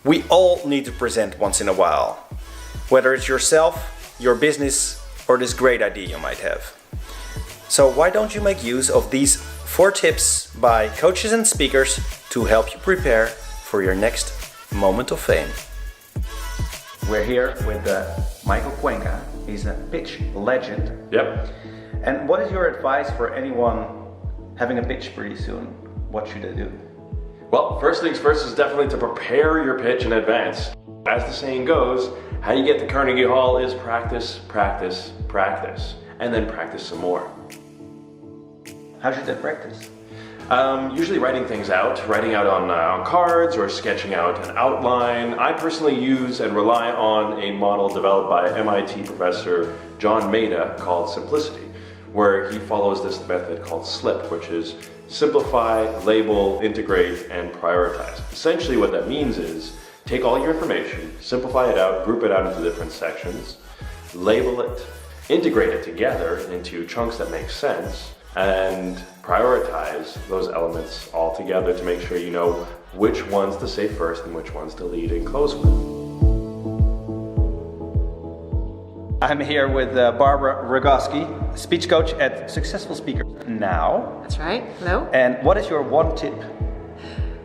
We all need to present once in a while, whether it's yourself, your business, or this great idea you might have. So why don't you make use of these 4 tips by coaches and speakers to help you prepare for your next moment of fame. We're here with Michael Cuenca. He's a pitch legend. Yep. And what is your advice for anyone having a pitch pretty soon? What should they do? Well, first things first is definitely to prepare your pitch in advance. As the saying goes, how you get to Carnegie Hall is practice, practice, practice, and then practice some more. How should they practice? Usually writing things out, writing out on cards or sketching out an outline. I personally use and rely on a model developed by MIT professor John Maida called Simplicity, where he follows this method called SLIP, which is simplify, label, integrate, and prioritize. Essentially what that means is take all your information, simplify it out, group it out into different sections, label it, integrate it together into chunks that make sense, and prioritize those elements all together to make sure you know which ones to say first and which ones to lead and close with. I'm here with Barbara Rogoski, speech coach at Successful Speakers Now. That's right. Hello. And what is your one tip?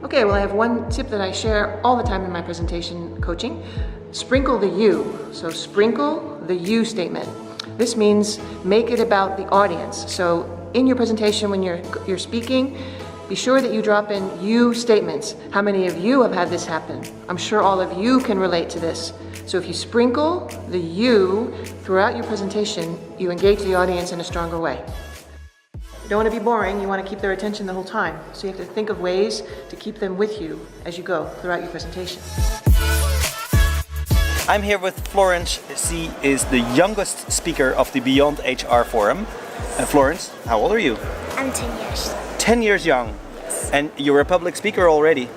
Okay, well I have one tip that I share all the time in my presentation coaching. Sprinkle the you. So sprinkle the you statement. This means make it about the audience. So in your presentation when you're speaking, be sure that you drop in you statements. How many of you have had this happen? I'm sure all of you can relate to this. So if you sprinkle the you throughout your presentation, you engage the audience in a stronger way. You don't want to be boring, you want to keep their attention the whole time. So you have to think of ways to keep them with you as you go throughout your presentation. I'm here with Florence. She is the youngest speaker of the Beyond HR Forum. Florence, how old are you? I'm 10 years. 10 years young. Yes. And you're a public speaker already?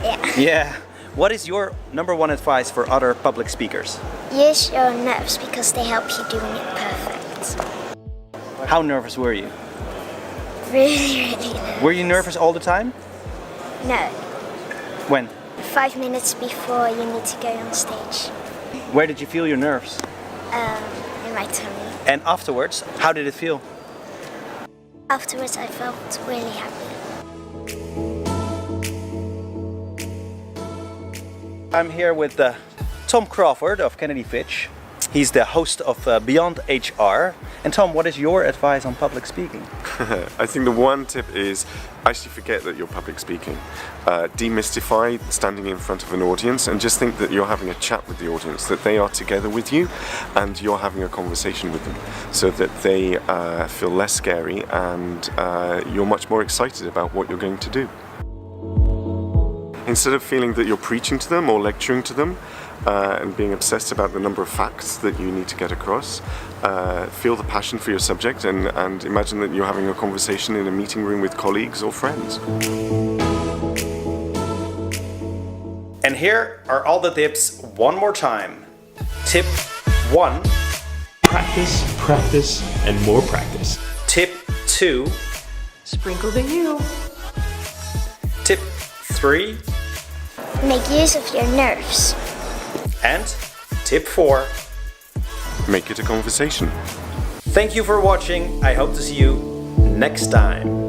Yeah. Yeah. What is your number one advice for other public speakers? Use your nerves because they help you doing it perfect. How nervous were you? Really, really nervous. Were you nervous all the time? No. When? 5 minutes before you need to go on stage. Where did you feel your nerves? In my tummy. And afterwards, how did it feel? Afterwards I felt really happy. I'm here with Tom Crawford of Kennedy Fitch. He's the host of Beyond HR. And Tom, what is your advice on public speaking? I think the one tip is actually forget that you're public speaking. Demystify standing in front of an audience and just think that you're having a chat with the audience, that they are together with you and you're having a conversation with them so that they feel less scary and you're much more excited about what you're going to do. Instead of feeling that you're preaching to them or lecturing to them and being obsessed about the number of facts that you need to get across, feel the passion for your subject and imagine that you're having a conversation in a meeting room with colleagues or friends. And here are all the tips one more time. Tip 1. Practice, practice, and more practice. Tip 2. Sprinkle the you. Tip 3. Make use of your nerves. And tip 4. Make it a conversation. Thank you for watching. I hope to see you next time.